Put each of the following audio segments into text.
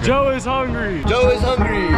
Joe is hungry. Joe is hungry.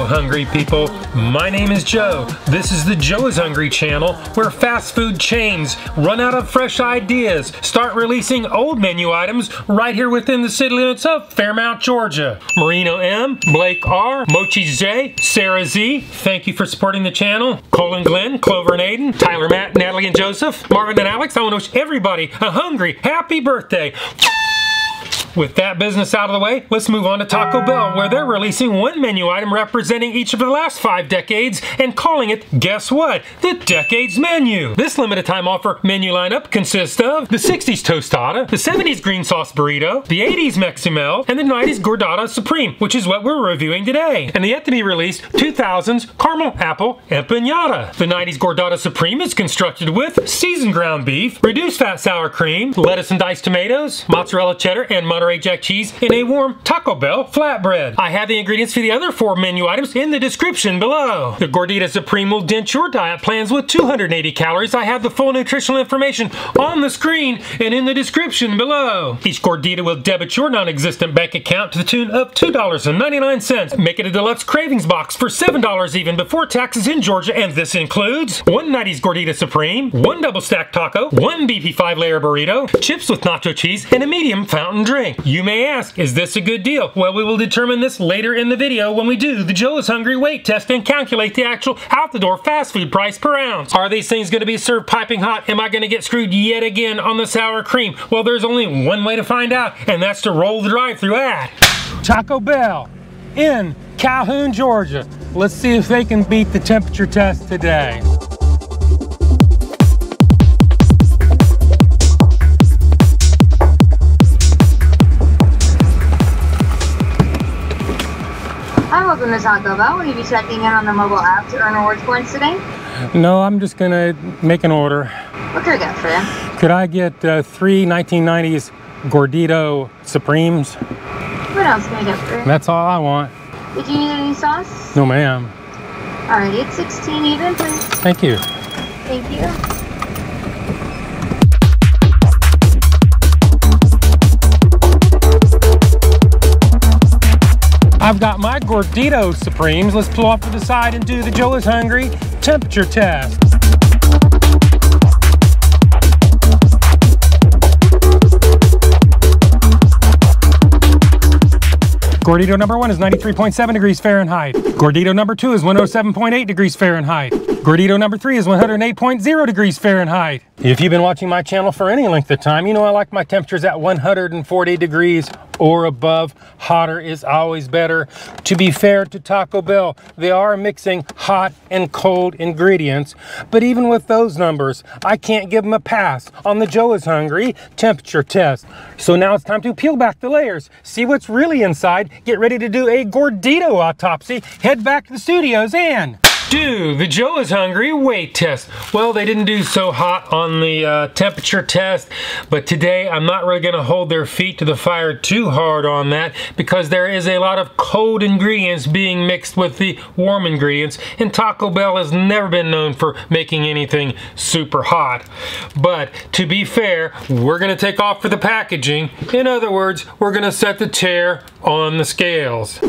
Hungry people, my name is Joe. This is the Joe is Hungry channel, where fast food chains run out of fresh ideas, start releasing old menu items right here within the city limits of Fairmount, Georgia. Marino M, Blake R, Mochi J, Sarah Z, thank you for supporting the channel. Colin Glenn, Clover and Aiden, Tyler, Matt, Natalie and Joseph, Marvin and Alex, I want to wish everybody a hungry, happy birthday. With that business out of the way, let's move on to Taco Bell, where they're releasing one menu item representing each of the last 5 decades and calling it, guess what? The Decades Menu. This limited time offer menu lineup consists of the 60s Tostada, the 70s Green Sauce Burrito, the 80s Meximelt, and the 90s Gordita Supreme, which is what we're reviewing today. And the yet to be released 2000s Caramel Apple Empanada. The 90s Gordita Supreme is constructed with seasoned ground beef, reduced fat sour cream, lettuce and diced tomatoes, mozzarella cheddar, and Monterey Jack cheese in a warm Taco Bell flatbread. I have the ingredients for the other 4 menu items in the description below. The Gordita Supreme will dent your diet plans with 280 calories. I have the full nutritional information on the screen and in the description below. Each Gordita will debit your non-existent bank account to the tune of $2.99. Make it a deluxe cravings box for $7 even before taxes in Georgia, and this includes 1 90s Gordita Supreme, 1 double stack taco, 1 beefy 5-layer burrito, chips with nacho cheese, and a medium fountain drink. You may ask, is this a good deal? Well, we will determine this later in the video when we do the Joe is Hungry weight test and calculate the actual out-the-door fast food price per ounce. Are these things going to be served piping hot? Am I going to get screwed yet again on the sour cream? Well, there's only one way to find out, and that's to roll the drive-thru at Taco Bell in Calhoun, Georgia. Let's see if they can beat the temperature test today. Hi, welcome to Taco Bell. Will you be checking in on the mobile app to earn rewards points today? No, I'm just gonna make an order. What can I get for you? Could I get 3 1990s Gordita Supremes? What else can I get for you? That's all I want. Did you need any sauce? No, ma'am. Alrighty, it's 16 even, please. Thank you. Thank you. I've got my Gordita Supremes. Let's pull off to the side and do the Joe is Hungry temperature test. Gordita number 1 is 93.7 degrees Fahrenheit. Gordita number 2 is 107.8 degrees Fahrenheit. Gordita number 3 is 108.0 degrees Fahrenheit. If you've been watching my channel for any length of time, you know I like my temperatures at 140 degrees or above. Hotter is always better. To be fair to Taco Bell, they are mixing hot and cold ingredients, but even with those numbers, I can't give them a pass on the Joe is Hungry temperature test. So now it's time to peel back the layers, see what's really inside, get ready to do a Gordita autopsy, head back to the studios and do the Joe is Hungry weight test. Well, they didn't do so hot on the temperature test, but today I'm not really going to hold their feet to the fire too hard on that, because there is a lot of cold ingredients being mixed with the warm ingredients, and Taco Bell has never been known for making anything super hot. But to be fair, we're going to take off for the packaging. In other words, we're going to set the tear on the scales.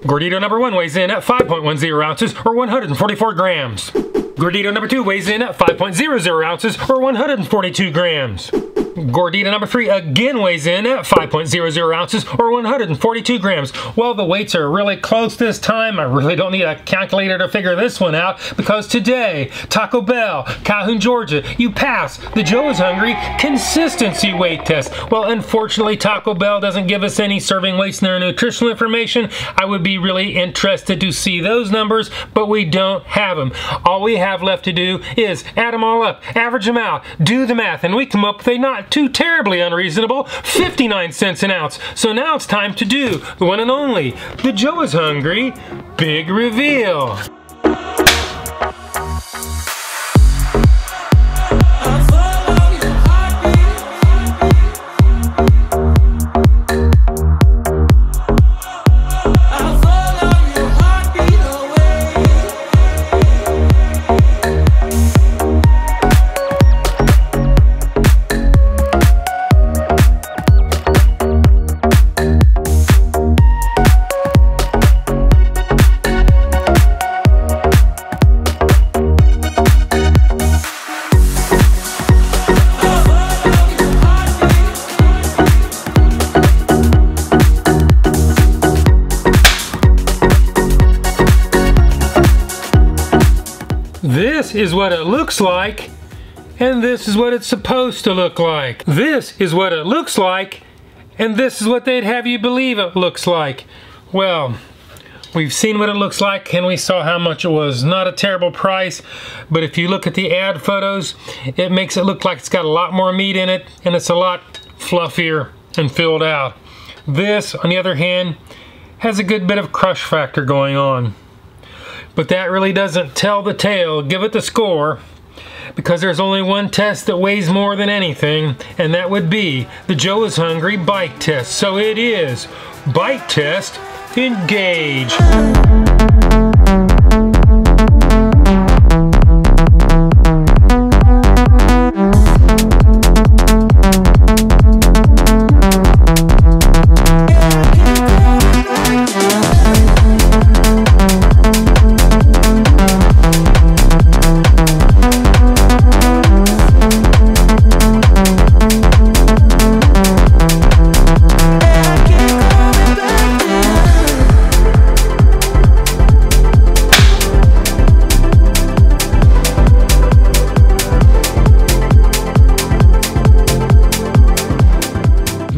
Gordita number 1 weighs in at 5.10 ounces or 144 grams. Gordita number 2 weighs in at 5.00 ounces or 142 grams. Gordita number 3 again weighs in at 5.00 ounces or 142 grams. Well, the weights are really close this time. I really don't need a calculator to figure this one out, because today, Taco Bell, Calhoun, Georgia, you pass the Joe is Hungry consistency weight test. Well, unfortunately, Taco Bell doesn't give us any serving weights in their nutritional information. I would be really interested to see those numbers, but we don't have them. All we have left to do is add them all up, average them out, do the math, and we come up with a not too terribly unreasonable 59 cents an ounce. So now it's time to do the one and only, the Joe is Hungry Big Reveal. This is what it looks like, and this is what it's supposed to look like. This is what it looks like, and this is what they'd have you believe it looks like. Well, we've seen what it looks like, and we saw how much it was. Not a terrible price, but if you look at the ad photos, it makes it look like it's got a lot more meat in it, and it's a lot fluffier and filled out. This, on the other hand, has a good bit of crush factor going on. But that really doesn't tell the tale. Give it the score, because there's only one test that weighs more than anything, and that would be the Joe is Hungry bite test. So it is bite test, engage.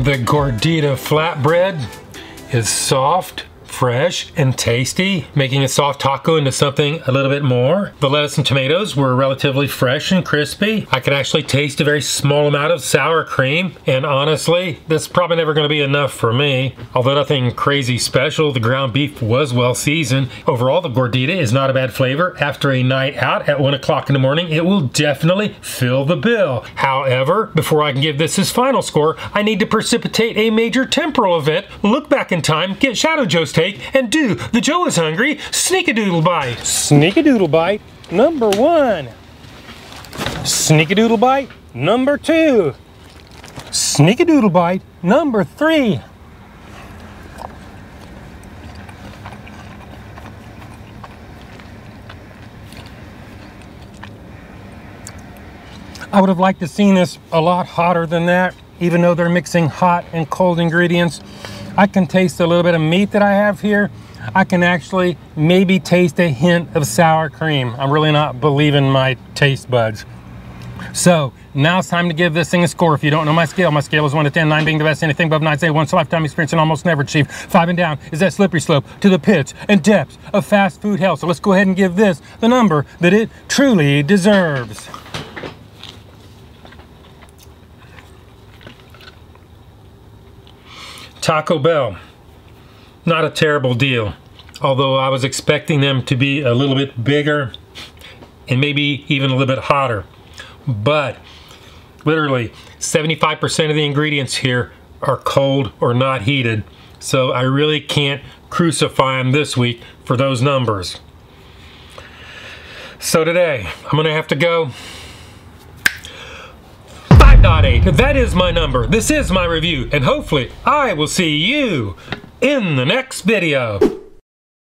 The Gordita flatbread is soft, fresh, and tasty, making a soft taco into something a little bit more. The lettuce and tomatoes were relatively fresh and crispy. I could actually taste a very small amount of sour cream, and honestly, this is probably never going to be enough for me. Although nothing crazy special, the ground beef was well seasoned. Overall, the Gordita is not a bad flavor. After a night out at 1 o'clock in the morning, it will definitely fill the bill. However, before I can give this his final score, I need to precipitate a major temporal event, look back in time, get Shadow Joe's take, and do the Joe is Hungry Sneak-a-Doodle Bite. Sneak-a-Doodle Bite number 1. Sneak-a-Doodle Bite number 2. Sneak-a-Doodle Bite number 3. I would have liked to seen this a lot hotter than that, even though they're mixing hot and cold ingredients. I can taste a little bit of meat that I have here. I can actually maybe taste a hint of sour cream. I'm really not believing my taste buds. So now it's time to give this thing a score. If you don't know my scale is 1 to 10, 9 being the best. Anything above 9 say once a lifetime experience and almost never achieve. 5 and down is that slippery slope to the pits and depths of fast food hell. So let's go ahead and give this the number that it truly deserves. Taco Bell, not a terrible deal, although I was expecting them to be a little bit bigger and maybe even a little bit hotter. But literally 75% of the ingredients here are cold or not heated, so I really can't crucify them this week for those numbers. So today I'm gonna have to go 5.8. That is my number. This is my review, and hopefully I will see you in the next video.